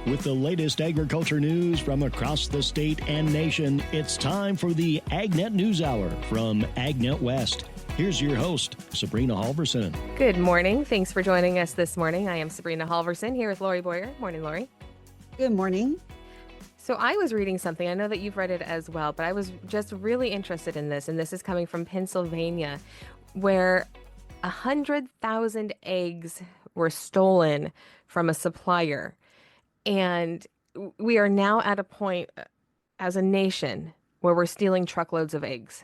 With the latest agriculture news from across the state and nation, it's time for the AgNet News Hour from AgNet West. Here's your host, Sabrina Halvorson. Good morning. Thanks for joining us this morning. I am Sabrina Halvorson here with Lorrie Boyer. Morning, Lorrie. Good morning. So I was reading something. I know that you've read it as well, but I was just really interested in this, and this is coming from Pennsylvania, where 100,000 eggs were stolen from a supplier. And we are now at a point as a nation where we're stealing truckloads of eggs.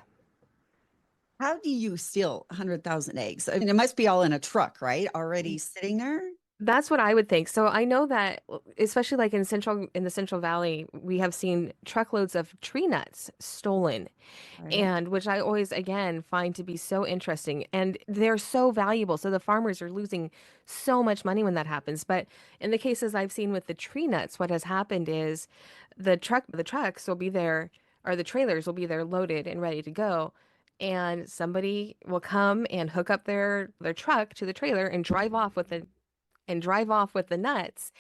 How do you steal 100,000 eggs? I mean, it must be all in a truck, right? Already sitting there? That's what I would think. So I know that, especially like in the Central Valley, we have seen truckloads of tree nuts stolen, Right. and which I always, again, find to be so interesting. And they're so valuable. So the farmers are losing so much money when that happens. But in the cases I've seen with the tree nuts, what has happened is the trucks will be there, or the trailers will be there loaded and ready to go. And somebody will come and hook up their truck to the trailer and drive off with the nuts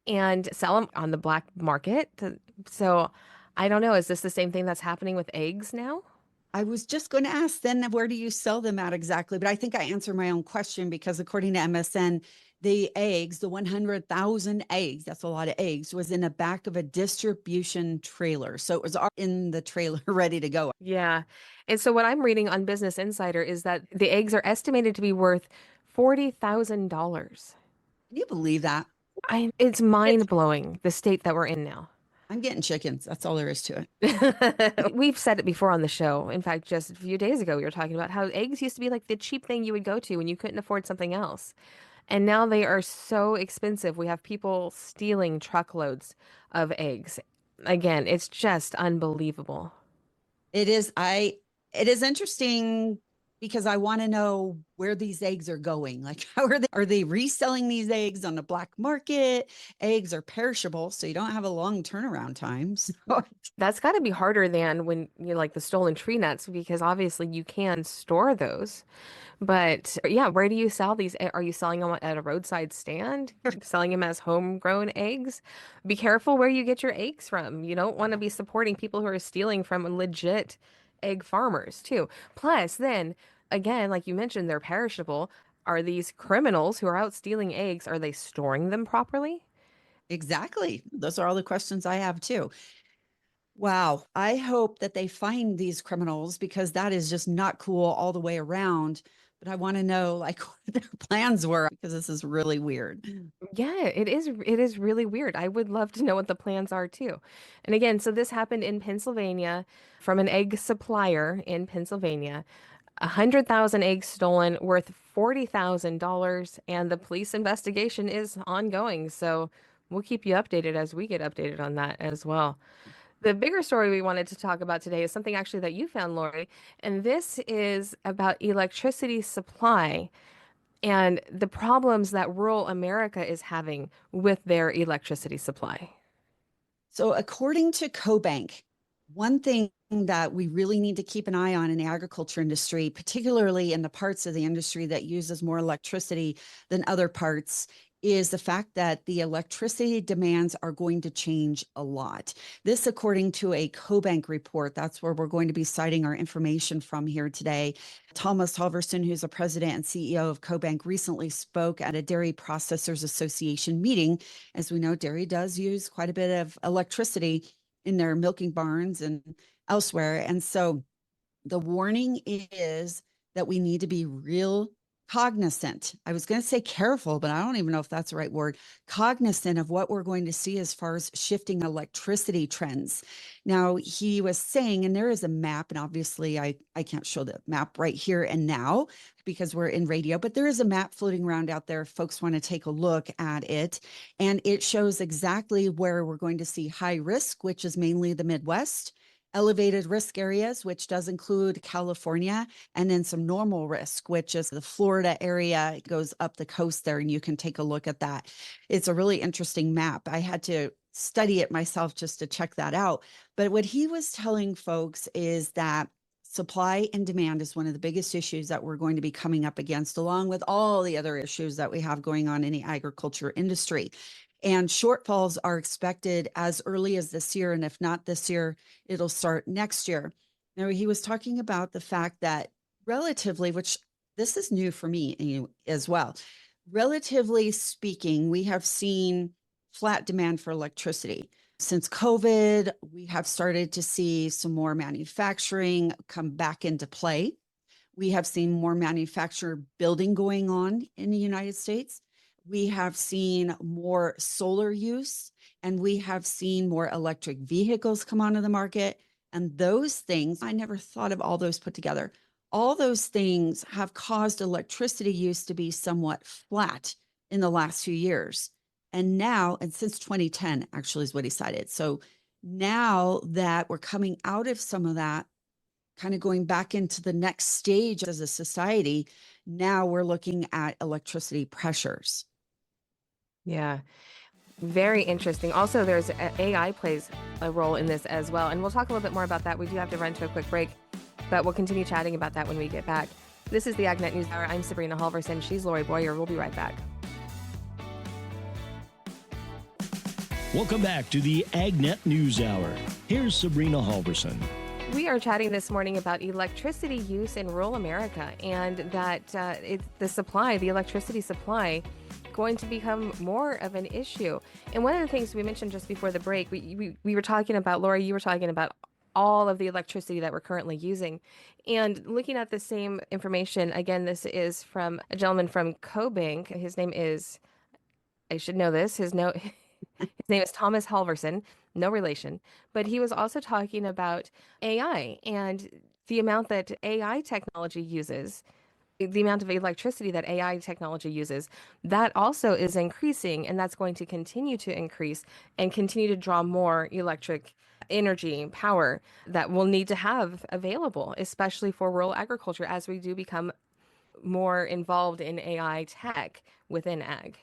and sell them on the black market. So I don't know. Is this the same thing that's happening with eggs now? I was just going to ask then, where do you sell them at exactly? But I think I answered my own question because according to MSN, the eggs, the 100,000 eggs, that's a lot of eggs, was in the back of a distribution trailer. So it was in the trailer ready to go. Yeah. And so what I'm reading on Business Insider is that the eggs are estimated to be worth $40,000. Can you believe that? It's mind blowing, the state that we're in now. I'm getting chickens. That's all there is to it. We've said it before on the show. In fact, just a few days ago, we were talking about how eggs used to be like the cheap thing you would go to when you couldn't afford something else. And now they are so expensive. We have people stealing truckloads of eggs. Again, it's just unbelievable. It is. It is interesting because I want to know where these eggs are going. Like, how are they reselling these eggs on the black market? Eggs are perishable, so you don't have a long turnaround time. So That's got to be harder than when you like the stolen tree nuts, because obviously you can store those. But yeah, where do you sell these? Are you selling them at a roadside stand? Selling them as homegrown eggs? Be careful where you get your eggs from. You don't want to be supporting people who are stealing from legit egg farmers too. Plus, then again, like you mentioned, they're perishable. Are these criminals who are out stealing eggs, are they storing them properly? exactly. Those are all the questions I have too. Wow. I hope that they find these criminals because that is just not cool all the way around. But I want to know like what their plans were because this is really weird. Yeah, it is. It is really weird. I would love to know what the plans are too. And again, so this happened in Pennsylvania from an egg supplier in Pennsylvania. 100,000 eggs stolen worth $40,000, and the police investigation is ongoing. So we'll keep you updated as we get updated on that as well. The bigger story we wanted to talk about today is something actually that you found, Lori, and this is about electricity supply and the problems that rural America is having with their electricity supply. So, according to CoBank, one thing that we really need to keep an eye on in the agriculture industry, particularly in the parts of the industry that uses more electricity than other parts, is the fact that the electricity demands are going to change a lot. This, according to a CoBank report, that's where we're going to be citing our information from here today. Thomas Halvorson, who's the president and CEO of CoBank, recently spoke at a Dairy Processors Association meeting. As we know, dairy does use quite a bit of electricity in their milking barns and elsewhere. And so the warning is that we need to be real cognizant. I was going to say careful, but I don't even know if that's the right word. Cognizant of what we're going to see as far as shifting electricity trends. Now, he was saying, and there is a map, and obviously I can't show the map right here and now because we're in radio, but there is a map floating around out there if folks want to take a look at it. And it shows exactly where we're going to see high risk, which is mainly the Midwest, elevated risk areas, which does include California, and then some normal risk, which is the Florida area. It goes up the coast there, and you can take a look at that. It's a really interesting map. I had to study it myself just to check that out. But what he was telling folks is that supply and demand is one of the biggest issues that we're going to be coming up against, along with all the other issues that we have going on in the agriculture industry. And shortfalls are expected as early as this year. And if not this year, it'll start next year. Now, he was talking about the fact that relatively, which this is new for me as well, relatively speaking, we have seen flat demand for electricity. Since COVID, we have started to see some more manufacturing come back into play. We have seen more manufacturer building going on in the United States. We have seen more solar use, and we have seen more electric vehicles come onto the market. And those things, I never thought of all those put together. All those things have caused electricity use to be somewhat flat in the last few years. And now, and since 2010, actually, is what he cited. So now that we're coming out of some of that, kind of going back into the next stage as a society, now we're looking at electricity pressures. Yeah. Very interesting. Also, there's AI plays a role in this as well. And we'll talk a little bit more about that. We do have to run to a quick break, but we'll continue chatting about that when we get back. This is the AgNet News Hour. I'm Sabrina Halvorson. She's Lorrie Boyer. We'll be right back. Welcome back to the AgNet News Hour. Here's Sabrina Halvorson. We are chatting this morning about electricity use in rural America, and that the electricity supply, going to become more of an issue. And one of the things we mentioned just before the break, we were talking about, Lorrie, you were talking about all of the electricity that we're currently using. And looking at the same information, again, this is from a gentleman from CoBank. His name is, I should know this, his name is Thomas Halvorson, no relation, but he was also talking about AI and the amount that AI technology uses, the amount of electricity that AI technology uses, that also is increasing, and that's going to continue to increase and continue to draw more electric energy power that we'll need to have available, especially for rural agriculture as we do become more involved in AI tech within ag.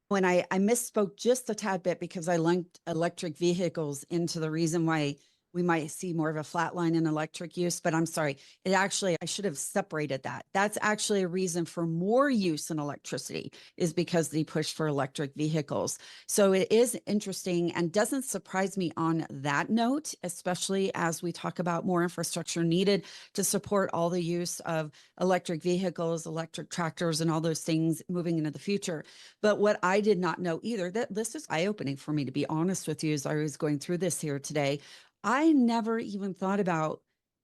When I misspoke just a tad bit because I linked electric vehicles into the reason why we might see more of a flat line in electric use, but I'm sorry. I should have separated that. That's actually a reason for more use in electricity, is because the push for electric vehicles. So it is interesting and doesn't surprise me on that note, especially as we talk about more infrastructure needed to support all the use of electric vehicles, electric tractors, and all those things moving into the future. But what I did not know either, that this is eye-opening for me, to be honest with you, as I was going through this here today. I never even thought about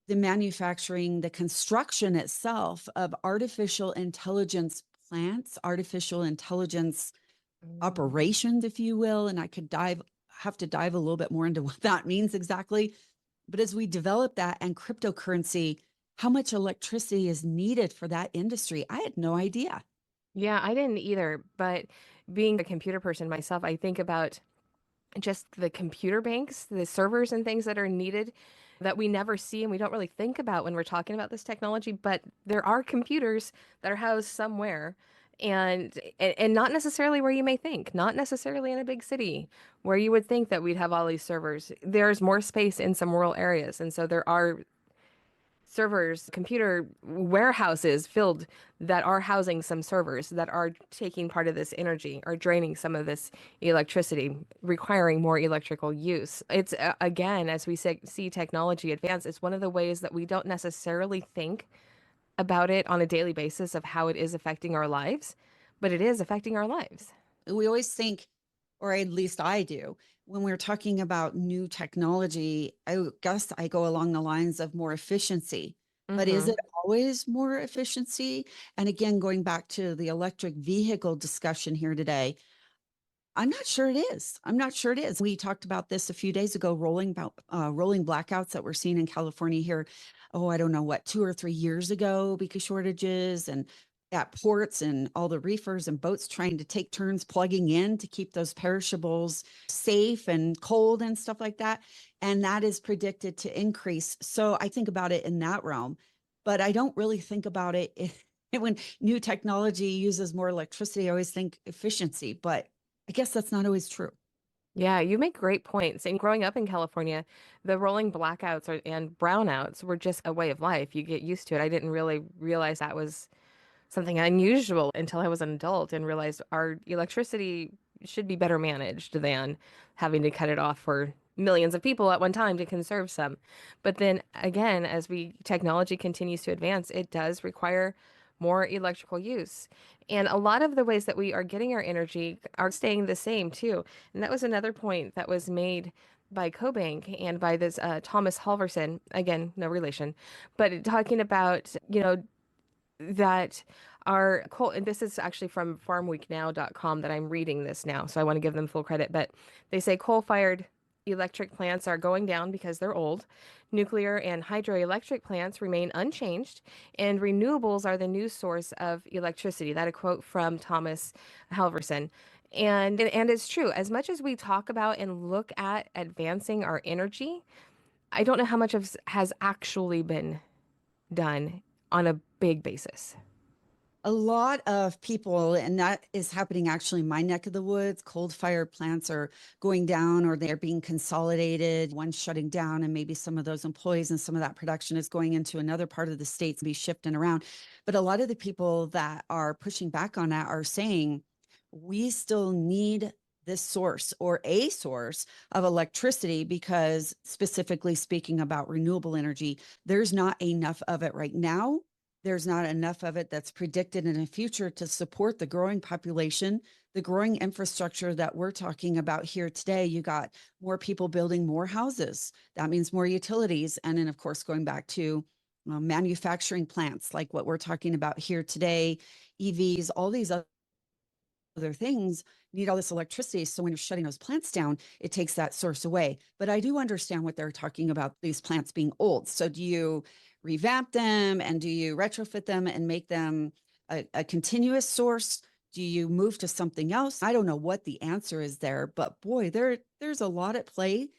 the manufacturing, the construction itself of artificial intelligence plants, artificial intelligence operations, if you will. And I could have to dive a little bit more into what that means exactly. But as we develop that, and cryptocurrency, how much electricity is needed for that industry, I had no idea. Yeah, I didn't either. But being a computer person myself, I think about just the computer banks, the servers and things that are needed that we never see and we don't really think about when we're talking about this technology. But there are computers that are housed somewhere, and not necessarily where you may think, not necessarily in a big city where you would think that we'd have all these servers. There's more space in some rural areas, and so there are servers, computer warehouses filled that are housing some servers that are taking part of this energy, are draining some of this electricity, requiring more electrical use. It's again, as we see technology advance, it's one of the ways that we don't necessarily think about it on a daily basis of how it is affecting our lives, but it is affecting our lives. We always think, or at least I do, when we're talking about new technology, I guess I go along the lines of more efficiency. But is it always more efficiency? And again, going back to the electric vehicle discussion here today, I'm not sure it is. I'm not sure it is. We talked about this a few days ago, rolling blackouts that we're seeing in California here. Oh, I don't know what, 2 or 3 years ago, because shortages and at ports and all the reefers and boats trying to take turns plugging in to keep those perishables safe and cold and stuff like that. And that is predicted to increase. So I think about it in that realm, but I don't really think about it when new technology uses more electricity. I always think efficiency, but I guess that's not always true. Yeah, you make great points. And growing up in California, the rolling blackouts and brownouts were just a way of life. You get used to it. I didn't really realize that was something unusual until I was an adult and realized our electricity should be better managed than having to cut it off for millions of people at one time to conserve some. But then again, as technology continues to advance, it does require more electrical use. And a lot of the ways that we are getting our energy are staying the same too. And that was another point that was made by CoBank and by this Thomas Halvorson, again, no relation, but talking about, that our coal, and this is actually from farmweeknow.com that I'm reading this now, so I want to give them full credit, but they say coal-fired electric plants are going down because they're old. Nuclear and hydroelectric plants remain unchanged, and renewables are the new source of electricity. That a quote from Thomas Halvorson. And it's true. As much as we talk about and look at advancing our energy, I don't know how much of has actually been done on a big basis. A lot of people, and that is happening actually in my neck of the woods, coal-fired plants are going down or they're being consolidated, one shutting down, and maybe some of those employees and some of that production is going into another part of the state to be shifting around. But a lot of the people that are pushing back on that are saying, we still need this source or a source of electricity because, specifically speaking about renewable energy, there's not enough of it right now. There's not enough of it that's predicted in the future to support the growing population, the growing infrastructure that we're talking about here today. You got more people building more houses. That means more utilities. And then, of course, going back to manufacturing plants like what we're talking about here today, EVs, all these other things need all this electricity. So when you're shutting those plants down, it takes that source away. But I do understand what they're talking about, these plants being old. So do you revamp them and do you retrofit them and make them a continuous source? Do you move to something else? I don't know what the answer is there, but boy, there's a lot at play.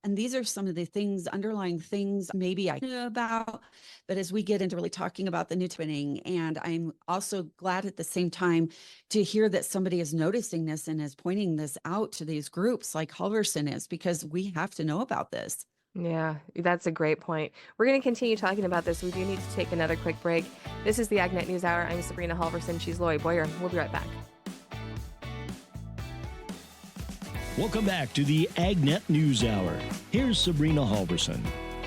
And these are some of the things, underlying things maybe I know about. But as we get into really talking about the new twinning, and I'm also glad at the same time to hear that somebody is noticing this and is pointing this out to these groups like Halvorson is, because we have to know about this. Yeah, that's a great point. We're going to continue talking about this. We do need to take another quick break. This is the AgNet News Hour. I'm Sabrina Halvorson. She's Lorrie Boyer. We'll be right back. Welcome back to the AgNet News Hour. Here's Sabrina Halvorson.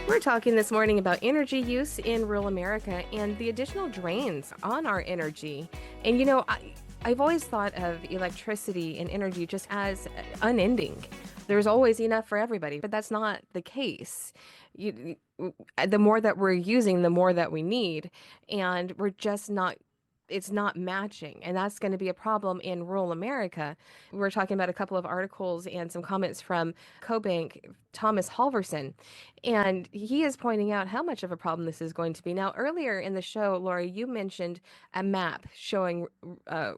We're talking this morning about energy use in rural America and the additional drains on our energy. And I've always thought of electricity and energy just as unending. There's always enough for everybody, but that's not the case. The more that we're using, the more that we need, and we're just not. It's not matching, and that's going to be a problem in rural America. We're talking about a couple of articles and some comments from CoBank Thomas Halvorson, and he is pointing out how much of a problem this is going to be. Now, earlier in the show, Lorrie, you mentioned a map showing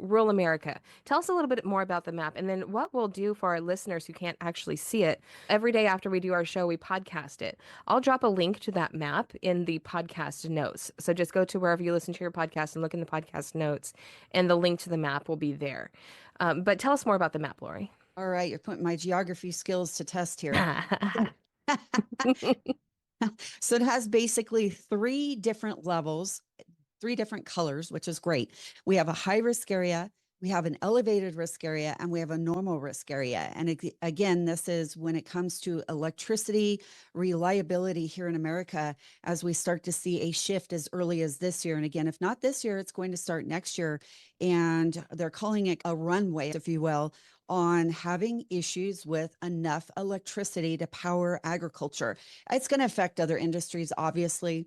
rural America. Tell us a little bit more about the map, and then what we'll do for our listeners who can't actually see it. Every day after we do our show, we podcast it. I'll drop a link to that map in the podcast notes. So just go to wherever you listen to your podcast and look in the podcast notes, and the link to the map will be there. But tell us more about the map, Lorrie. All right, you're putting my geography skills to test here. So it has basically three different levels, three different colors, which is great. We have a high risk area, we have an elevated risk area, and we have a normal risk area. And again, this is when it comes to electricity reliability here in America, as we start to see a shift as early as this year. And again, if not this year, it's going to start next year. And they're calling it a runway, if you will, on having issues with enough electricity to power agriculture. It's going to affect other industries, obviously,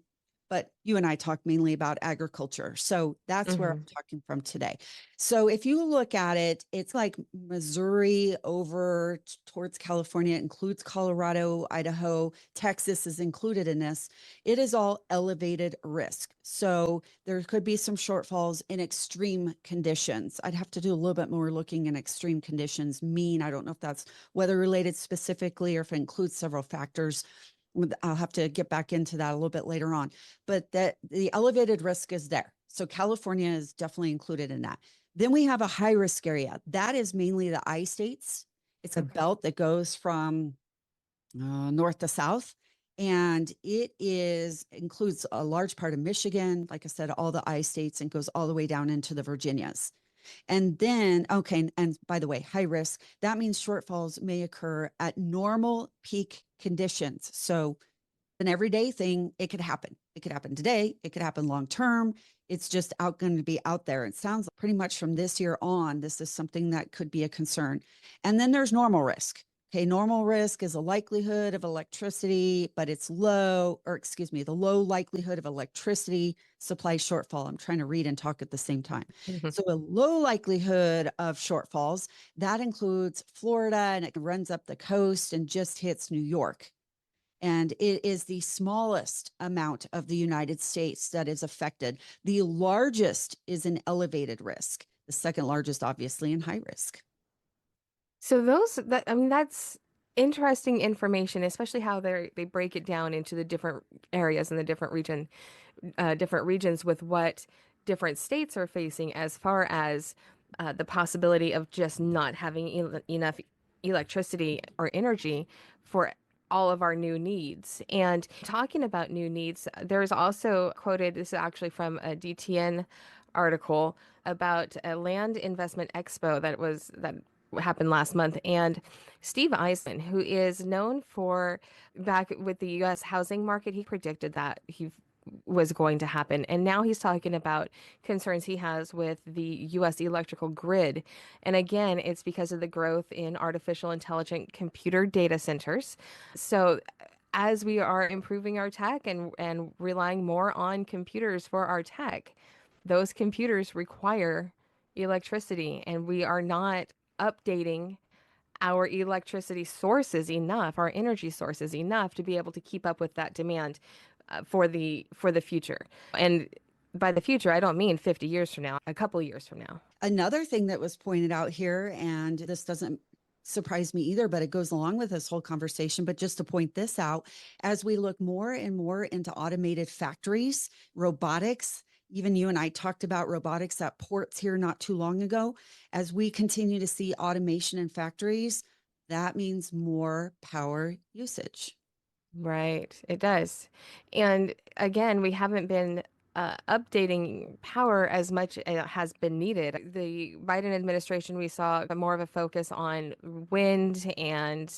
but you and I talk mainly about agriculture. So that's where I'm talking from today. So if you look at it, it's like Missouri over towards California, it includes Colorado, Idaho, Texas is included in this. It is all elevated risk. So there could be some shortfalls in extreme conditions. I'd have to do a little bit more looking in extreme conditions mean. I don't know if that's weather related specifically or if it includes several factors. I'll have to get back into that a little bit later on, but that the elevated risk is there. So California is definitely included in that. Then we have a high risk area. That is mainly the I-states. It's a belt that goes from north to south, and it includes a large part of Michigan, like I said, all the I-states, and goes all the way down into the Virginias. And then, okay, and by the way, high risk, that means shortfalls may occur at normal peak conditions. So an everyday thing, it could happen. It could happen today. It could happen long term. It's just going to be out there. It sounds like pretty much from this year on, this is something that could be a concern. And then there's normal risk. Okay, normal risk is a likelihood of electricity, but it's low, or excuse me, the low likelihood of electricity supply shortfall. I'm trying to read and talk at the same time. Mhm. So a low likelihood of shortfalls, that includes Florida, and it runs up the coast and just hits New York. And it is the smallest amount of the United States that is affected. The largest is an elevated risk. The second largest, obviously, in high risk. So that's interesting information, especially how they break it down into the different areas and the different regions with what different states are facing as far as the possibility of just not having enough electricity or energy for all of our new needs. And talking about new needs, there's also quoted, this is actually from a DTN article about a land investment expo that happened last month. And Steve Eisman, who is known for back with the US housing market, he predicted that he was going to happen. And now he's talking about concerns he has with the US electrical grid. And again, it's because of the growth in artificial intelligent computer data centers. So as we are improving our tech and relying more on computers for our tech, those computers require electricity, and we are not updating our electricity sources enough, our energy sources enough to be able to keep up with that demand for the future. And by the future, I don't mean 50 years from now, a couple years from now. Another thing that was pointed out here, and this doesn't surprise me either, but it goes along with this whole conversation. But just to point this out, as we look more and more into automated factories, robotics, even you and I talked about robotics at ports here not too long ago. As we continue to see automation in factories, that means more power usage. Right, it does. And again, we haven't been updating power as much as has been needed. The Biden administration, we saw more of a focus on wind and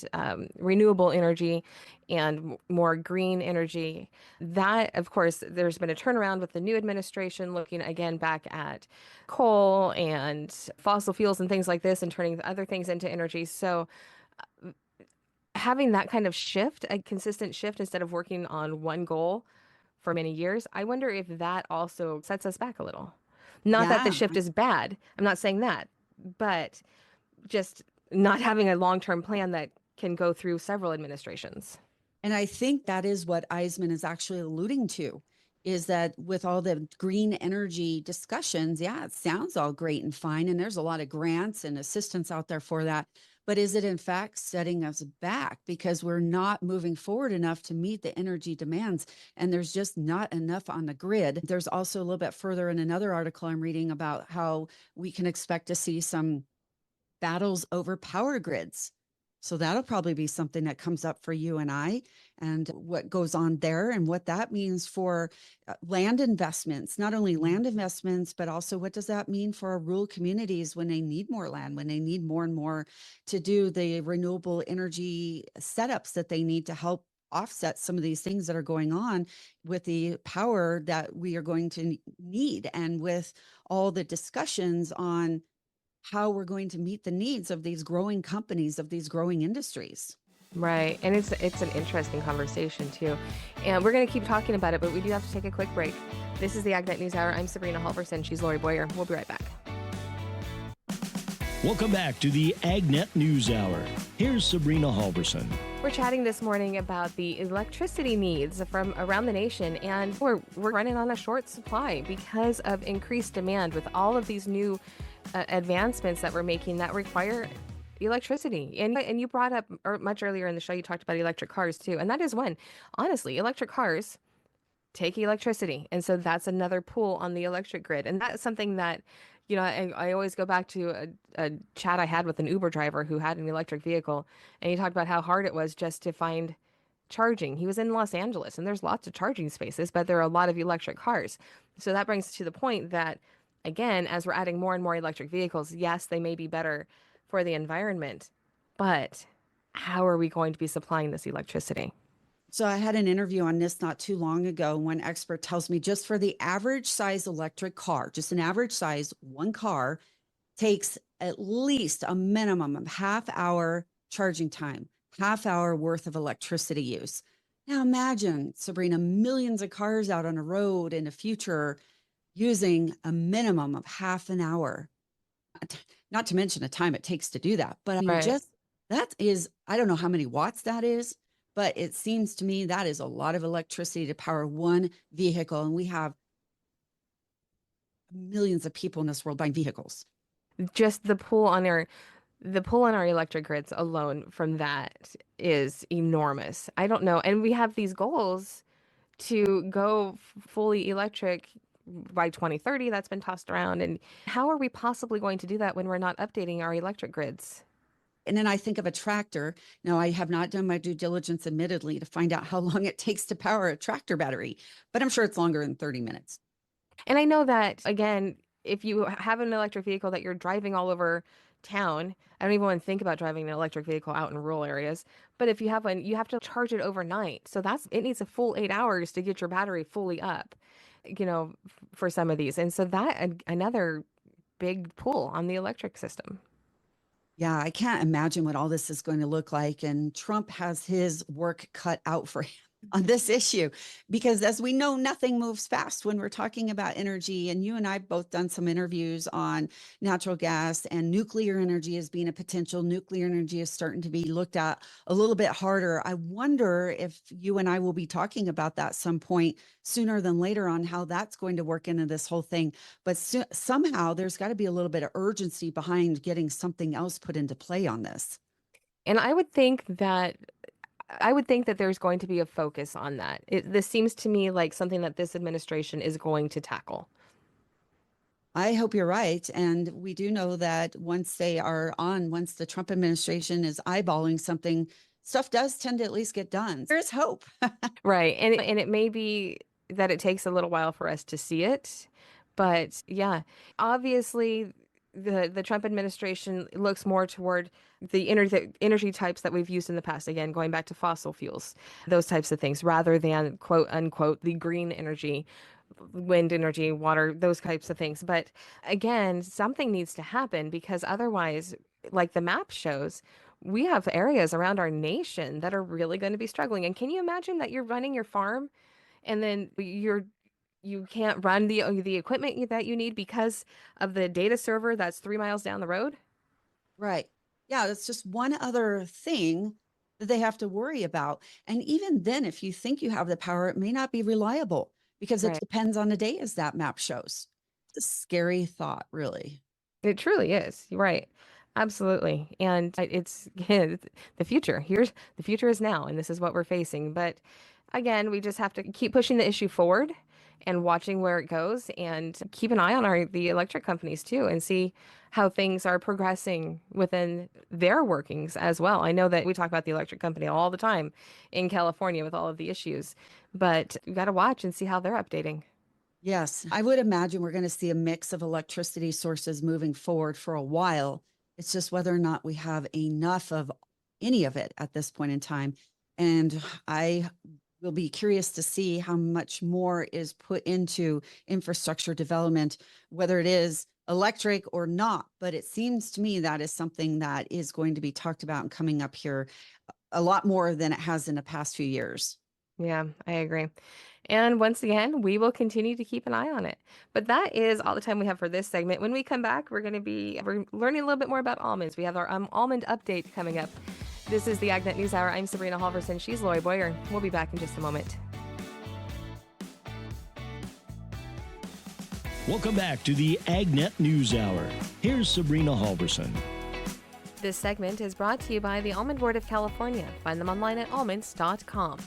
renewable energy and more green energy. That, of course, there's been a turnaround with the new administration looking again back at coal and fossil fuels and things like this and turning other things into energy. So having that kind of shift, a consistent shift instead of working on one goal for many years, I wonder if that also sets us back a little. Not that the Yeah. shift is bad. I'm not saying that, but just not having a long-term plan that can go through several administrations. And I think that is what Eisman is actually alluding to, is that with all the green energy discussions, yeah, it sounds all great and fine. And there's a lot of grants and assistance out there for that. But is it in fact setting us back because we're not moving forward enough to meet the energy demands? And there's just not enough on the grid. There's also a little bit further in another article I'm reading about how we can expect to see some battles over power grids. So that'll probably be something that comes up for you and I, and what goes on there and what that means for land investments, not only land investments, but also what does that mean for our rural communities when they need more land, when they need more and more to do the renewable energy setups that they need to help offset some of these things that are going on with the power that we are going to need, and with all the discussions on how we're going to meet the needs of these growing companies, of these growing industries. Right. And it's an interesting conversation too. And we're going to keep talking about it, but we do have to take a quick break. This is the AgNet News Hour. I'm Sabrina Halvorson. She's Lorrie Boyer. We'll be right back. Welcome back to the AgNet News Hour. Here's Sabrina Halvorson. We're chatting this morning about the electricity needs from around the nation, and we're running on a short supply because of increased demand with all of these new advancements that we're making that require electricity. And you brought up much earlier in the show, you talked about electric cars too. And that is one. Honestly, electric cars take electricity. And so that's another pull on the electric grid. And that's something that, I always go back to a chat I had with an Uber driver who had an electric vehicle. And he talked about how hard it was just to find charging. He was in Los Angeles and there's lots of charging spaces, but there are a lot of electric cars. So that brings to the point that again, as we're adding more and more electric vehicles, yes, they may be better for the environment, but how are we going to be supplying this electricity? So I had an interview on this not too long ago. One expert tells me just for the average size electric car, just an average size one car takes at least a minimum of half hour charging time, half hour worth of electricity use. Now imagine, Sabrina, millions of cars out on a road in the future using a minimum of half an hour, not to mention the time it takes to do that. But I mean, Right. just that is, I don't know how many watts that is, but it seems to me that is a lot of electricity to power one vehicle. And we have millions of people in this world buying vehicles. Just the pull on our electric grids alone from that is enormous. I don't know. And we have these goals to go fully electric by 2030. That's been tossed around. And how are we possibly going to do that when we're not updating our electric grids? And then I think of a tractor. Now, I have not done my due diligence, admittedly, to find out how long it takes to power a tractor battery, but I'm sure it's longer than 30 minutes. And I know that, again, if you have an electric vehicle that you're driving all over town, I don't even want to think about driving an electric vehicle out in rural areas. But if you have one, you have to charge it overnight. So it needs a full 8 hours to get your battery fully up, for some of these. And so another big pull on the electric system. Yeah, I can't imagine what all this is going to look like. And Trump has his work cut out for him on this issue, because as we know, nothing moves fast when we're talking about energy. And you and I both done some interviews on natural gas and nuclear energy as being a potential. Nuclear energy is starting to be looked at a little bit harder. I wonder if you and I will be talking about that some point sooner than later on how that's going to work into this whole thing. But somehow there's got to be a little bit of urgency behind getting something else put into play on this. And I would think that there's going to be a focus on that. This seems to me like something that this administration is going to tackle. I hope you're right. And we do know that once the Trump administration is eyeballing something, stuff does tend to at least get done. There's hope. Right. And it may be that it takes a little while for us to see it. But yeah, obviously the Trump administration looks more toward the energy types that we've used in the past. Again, going back to fossil fuels, those types of things, rather than quote unquote the green energy, wind energy, water, those types of things. But again, something needs to happen because otherwise, like the map shows, we have areas around our nation that are really going to be struggling. And can you imagine that you're running your farm and then you can't run the equipment that you need because of the data server that's 3 miles down the road? Right. Yeah, that's just one other thing that they have to worry about. And even then, if you think you have the power, it may not be reliable because it Right. depends on the day, as that map shows. It's a scary thought, really. It truly is. You're right. Absolutely. And it's yeah, the future. The future is now, and this is what we're facing. But again, we just have to keep pushing the issue forward and watching where it goes and keep an eye on the electric companies too and see how things are progressing within their workings as well. I know that we talk about the electric company all the time in California with all of the issues, but you got to watch and see how they're updating. Yes, I would imagine we're going to see a mix of electricity sources moving forward for a while. It's just whether or not we have enough of any of it at this point in time. And I will be curious to see how much more is put into infrastructure development, whether it is electric or not. But it seems to me that is something that is going to be talked about and coming up here a lot more than it has in the past few years. Yeah, I agree. And once again, we will continue to keep an eye on it. But that is all the time we have for this segment. When we come back, we're learning a little bit more about almonds. We have our almond update coming up. This is the AgNet News Hour. I'm Sabrina Halvorson. She's Lorrie Boyer. We'll be back in just a moment. Welcome back to the AgNet News Hour. Here's Sabrina Halvorson. This segment is brought to you by the Almond Board of California. Find them online at almonds.com.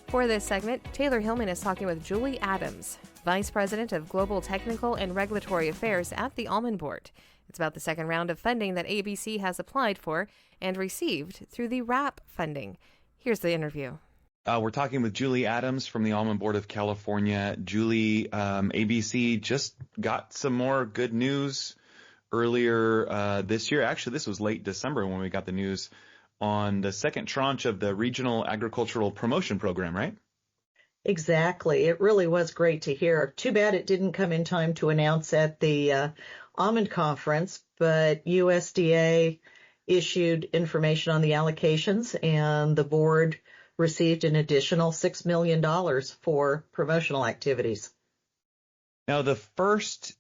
For this segment, Taylor Hillman is talking with Julie Adams, Vice President of Global Technical and Regulatory Affairs at the Almond Board. It's about the second round of funding that ABC has applied for and received through the RAP funding. Here's the interview. We're talking with Julie Adams from the Almond Board of California. Julie, ABC just got some more good news earlier this year. Actually, this was late December when we got the news on the second tranche of the Regional Agricultural Promotion Program, right? Exactly. It really was great to hear. Too bad it didn't come in time to announce at the Almond conference, but USDA issued information on the allocations, and the board received an additional $6 million for promotional activities. Now, the first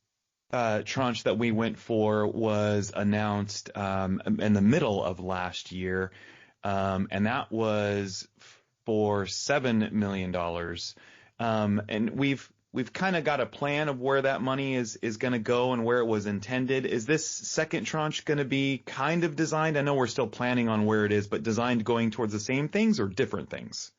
tranche that we went for was announced in the middle of last year, and that was for $7 million. And we've kind of got a plan of where that money is going to go and where it was intended. Is this second tranche going to be kind of designed? I know we're still planning on where it is, but designed going towards the same things or different things?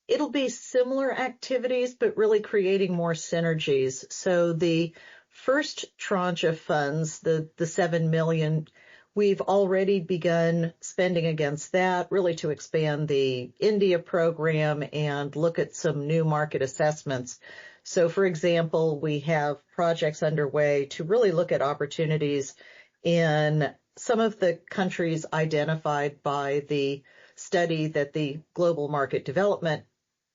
It'll be similar activities, but really creating more synergies. So the first tranche of funds, the $7 million, we've already begun spending against that, really to expand the India program and look at some new market assessments. So, for example, we have projects underway to really look at opportunities in some of the countries identified by the study that the Global Market Development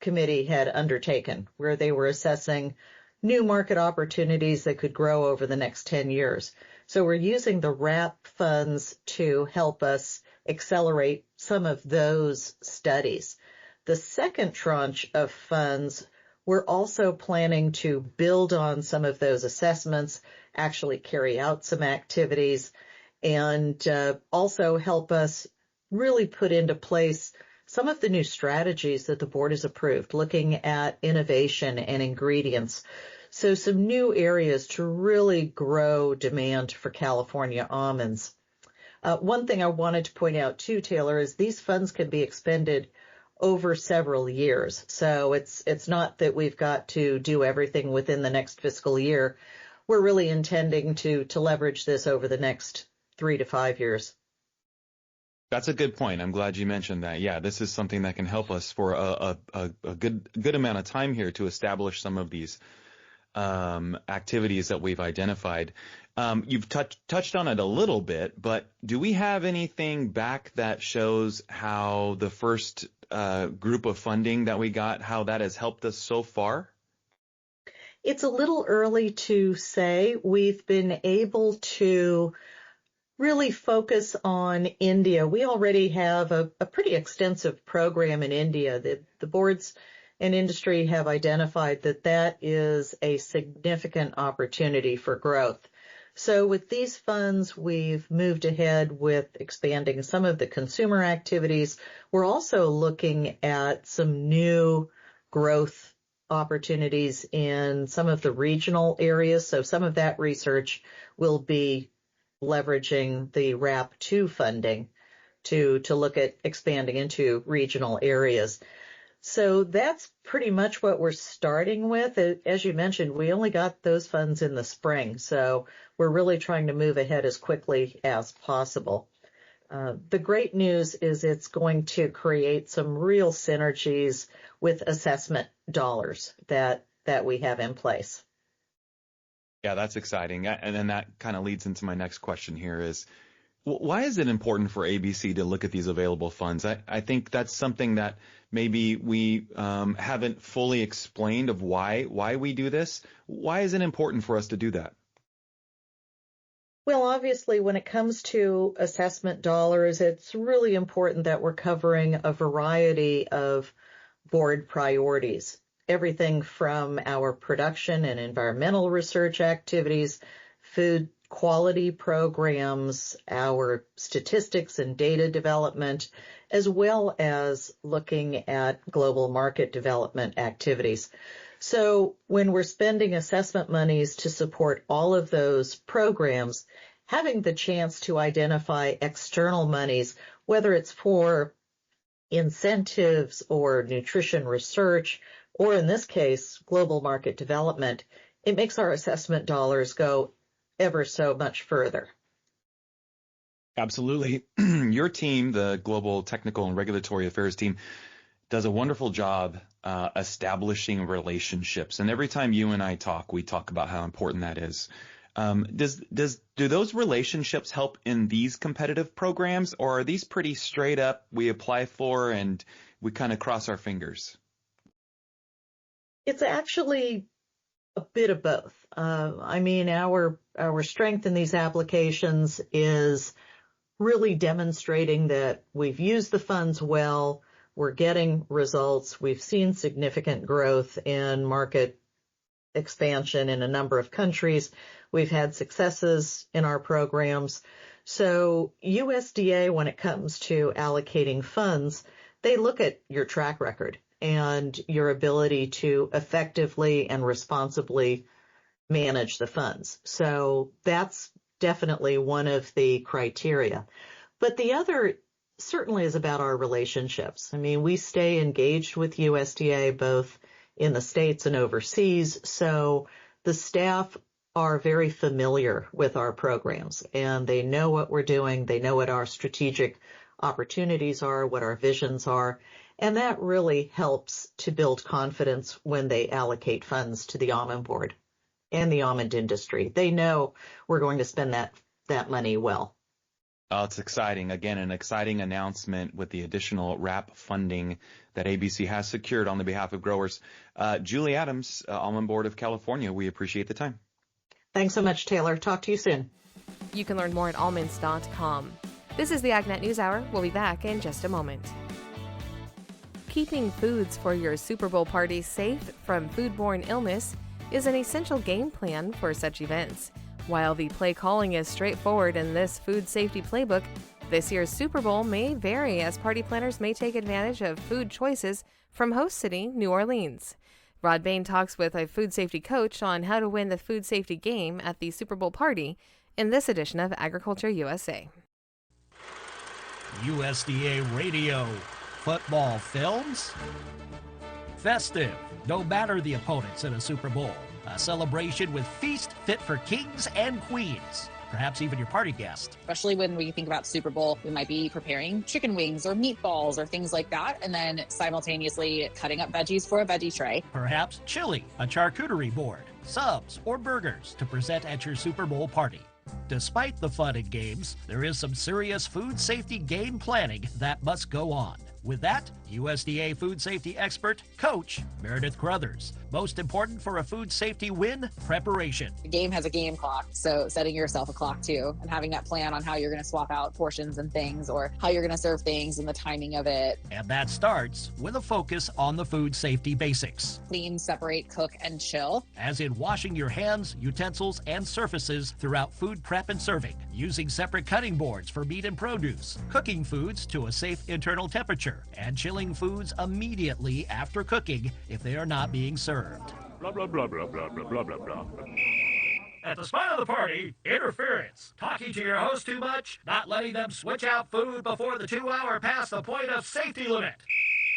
Committee had undertaken, where they were assessing new market opportunities that could grow over the next 10 years. So we're using the RAP funds to help us accelerate some of those studies. The second tranche of funds, we're also planning to build on some of those assessments, actually carry out some activities, and also help us really put into place some of the new strategies that the board has approved, looking at innovation and ingredients. So some new areas to really grow demand for California almonds. One thing I wanted to point out too, Taylor, is these funds can be expended over several years. So it's not that we've got to do everything within the next fiscal year. We're really intending to leverage this over the next 3 to 5 years. That's a good point. I'm glad you mentioned that. Yeah, this is something that can help us for a good amount of time here to establish some of these activities that we've identified. You've touched on it a little bit, but do we have anything back that shows how the first group of funding that we got, how that has helped us so far? It's a little early to say. We've been able to really focus on India. We already have a pretty extensive program in India. The boards and industry have identified that is a significant opportunity for growth. So with these funds, we've moved ahead with expanding some of the consumer activities. We're also looking at some new growth opportunities in some of the regional areas. So some of that research will be leveraging the RAP2 funding to look at expanding into regional areas. So that's pretty much what we're starting with. As you mentioned, we only got those funds in the spring, so we're really trying to move ahead as quickly as possible. The great news is it's going to create some real synergies with assessment dollars that we have in place. Yeah, that's exciting. And then that kind of leads into my next question here is, why is it important for ABC to look at these available funds? I think that's something that maybe we haven't fully explained of why we do this. Why is it important for us to do that? Well, obviously, when it comes to assessment dollars, it's really important that we're covering a variety of board priorities. Everything from our production and environmental research activities, food quality programs, our statistics and data development, as well as looking at global market development activities. So when we're spending assessment monies to support all of those programs, having the chance to identify external monies, whether it's for incentives or nutrition research, or in this case, global market development, it makes our assessment dollars go ever so much further. Absolutely. Your team, the Global Technical and Regulatory Affairs team, does a wonderful job establishing relationships. And every time you and I talk, we talk about how important that is. Do those relationships help in these competitive programs, or are these pretty straight up, we apply for and we kind of cross our fingers? It's actually a bit of both. I mean, our strength in these applications is really demonstrating that we've used the funds well, we're getting results, we've seen significant growth in market expansion in a number of countries, we've had successes in our programs. So USDA, when it comes to allocating funds, they look at your track record and your ability to effectively and responsibly manage the funds. So that's definitely one of the criteria. But the other certainly is about our relationships. I mean, we stay engaged with USDA both in the States and overseas. So the staff are very familiar with our programs and they know what we're doing. They know what our strategic opportunities are, what our visions are. And that really helps to build confidence when they allocate funds to the almond board and the almond industry. They know we're going to spend that money well. Oh, it's exciting. Again, an exciting announcement with the additional RAP funding that ABC has secured on the behalf of growers. Julie Adams, Almond Board of California, we appreciate the time. Thanks so much, Taylor. Talk to you soon. You can learn more at almonds.com. This is the AgNet News Hour. We'll be back in just a moment. Keeping foods for your Super Bowl party safe from foodborne illness is an essential game plan for such events. While the play calling is straightforward in this food safety playbook, this year's Super Bowl may vary as party planners may take advantage of food choices from host city New Orleans. Rod Bain talks with a food safety coach on how to win the food safety game at the Super Bowl party in this edition of Agriculture USA. USDA Radio. Football films? Festive, no matter the opponents in a Super Bowl. A celebration with feast fit for kings and queens. Perhaps even your party guest. Especially when we think about Super Bowl, we might be preparing chicken wings or meatballs or things like that, and then simultaneously cutting up veggies for a veggie tray. Perhaps chili, a charcuterie board, subs, or burgers to present at your Super Bowl party. Despite the fun and games, there is some serious food safety game planning that must go on. With that, USDA food safety expert, coach Meredith Crothers. Most important for a food safety win, preparation. The game has a game clock, so setting yourself a clock too, and having that plan on how you're going to swap out portions and things, or how you're going to serve things and the timing of it. And that starts with a focus on the food safety basics. Clean, separate, cook, and chill. As in washing your hands, utensils, and surfaces throughout food prep and serving, using separate cutting boards for meat and produce, cooking foods to a safe internal temperature, and chilling foods immediately after cooking if they are not being served. Blah, blah, blah, blah, blah, blah, blah, blah, blah. At the spot of the party, interference. Talking to your host too much, not letting them switch out food before the 2 hour past the point of safety limit.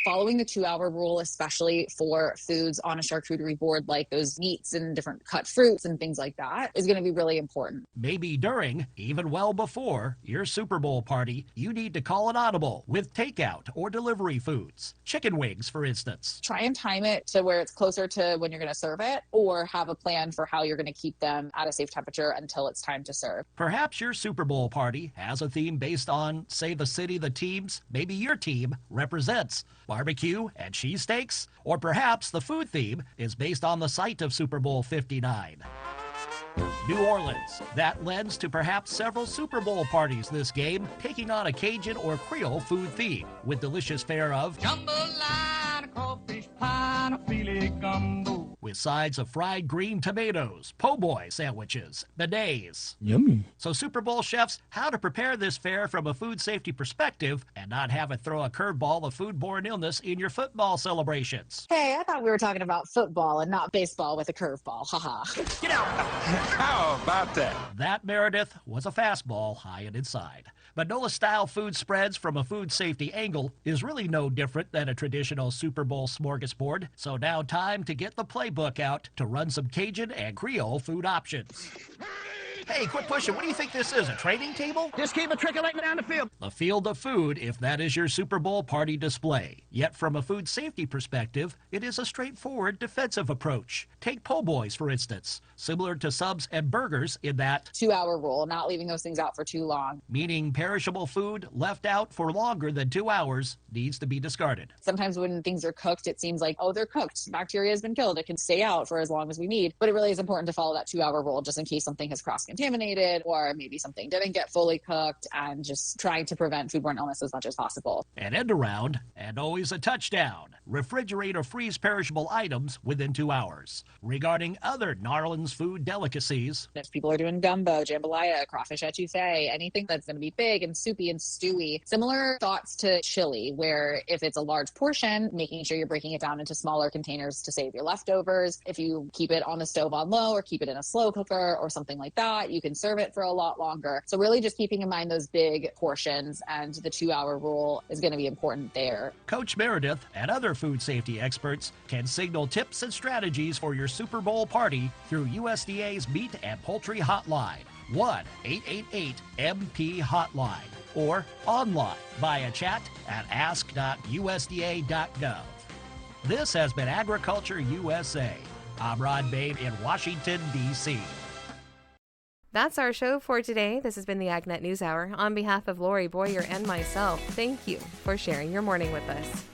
Following the 2 hour rule, especially for foods on a charcuterie board like those meats and different cut fruits and things like that, is going to be really important. Maybe during, even well before, your Super Bowl party, you need to call an audible with takeout or delivery foods. Chicken wings, for instance. Try and time it to where it's closer to when you're going to serve it, or have a plan for how you're going to keep them at a safe temperature until it's time to serve. Perhaps your Super Bowl party has a theme based on, say, the city the teams, maybe your team, represents. Barbecue and cheesesteaks? Or perhaps the food theme is based on the site of Super Bowl 59. New Orleans. That lends to perhaps several Super Bowl parties this game, taking on a Cajun or Creole food theme, with delicious fare of jambalaya, crawfish pie, and filet gumbo. With sides of fried green tomatoes, po' boy sandwiches, beignets. Yummy. So Super Bowl chefs, how to prepare this fare from a food safety perspective and not have it throw a curveball of foodborne illness in your football celebrations. Hey, I thought we were talking about football and not baseball with a curveball. Haha. Get out! How about that? That, Meredith, was a fastball high and inside. Manola-style food spreads from a food safety angle is really no different than a traditional Super Bowl smorgasbord. So now time to get the playbook out to run some Cajun and Creole food options. Hey, quit pushing. What do you think this is, a training table? Just keep a trickling down the field. The field of food, if that is your Super Bowl party display. Yet from a food safety perspective, it is a straightforward defensive approach. Take po' boys, for instance, similar to subs and burgers in that 2-hour rule, not leaving those things out for too long. Meaning perishable food left out for longer than 2 hours needs to be discarded. Sometimes when things are cooked, it seems like, oh, they're cooked. Bacteria has been killed. It can stay out for as long as we need. But it really is important to follow that 2-hour rule just in case something has cross-contaminated or maybe something didn't get fully cooked, and just trying to prevent foodborne illness as much as possible. An end around, and always a touchdown. Refrigerate or freeze perishable items within 2 hours. Regarding other Narlands food delicacies, If people are doing gumbo, jambalaya, crawfish etouffee, anything that's going to be big and soupy and stewy, similar thoughts to chili, where if it's a large portion, making sure you're breaking it down into smaller containers to save your leftovers. If you keep it on the stove on low or keep it in a slow cooker or something like that, you can serve it for a lot longer. So really just keeping in mind those big portions, and the 2-hour rule is going to be important there. Coach Meredith and other food safety experts can signal tips and strategies for your Super Bowl party through USDA's Meat and Poultry Hotline, 1-888-MP-HOTLINE, or online via chat at ask.usda.gov. This has been Agriculture USA. I'm Rod Babe in Washington, D.C. That's our show for today. This has been the AgNet News Hour. On behalf of Lorrie Boyer and myself, thank you for sharing your morning with us.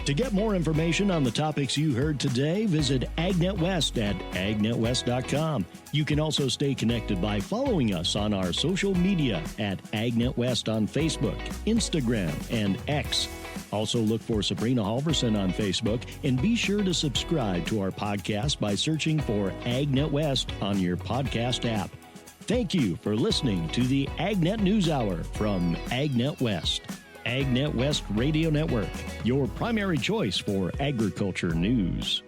To get more information on the topics you heard today, visit AgNet West at agnetwest.com. You can also stay connected by following us on our social media at AgNet West on Facebook, Instagram, and X. Also look for Sabrina Halvorson on Facebook, and be sure to subscribe to our podcast by searching for AgNet West on your podcast app. Thank you for listening to the AgNet News Hour from AgNet West. AgNet West Radio Network, your primary choice for agriculture news.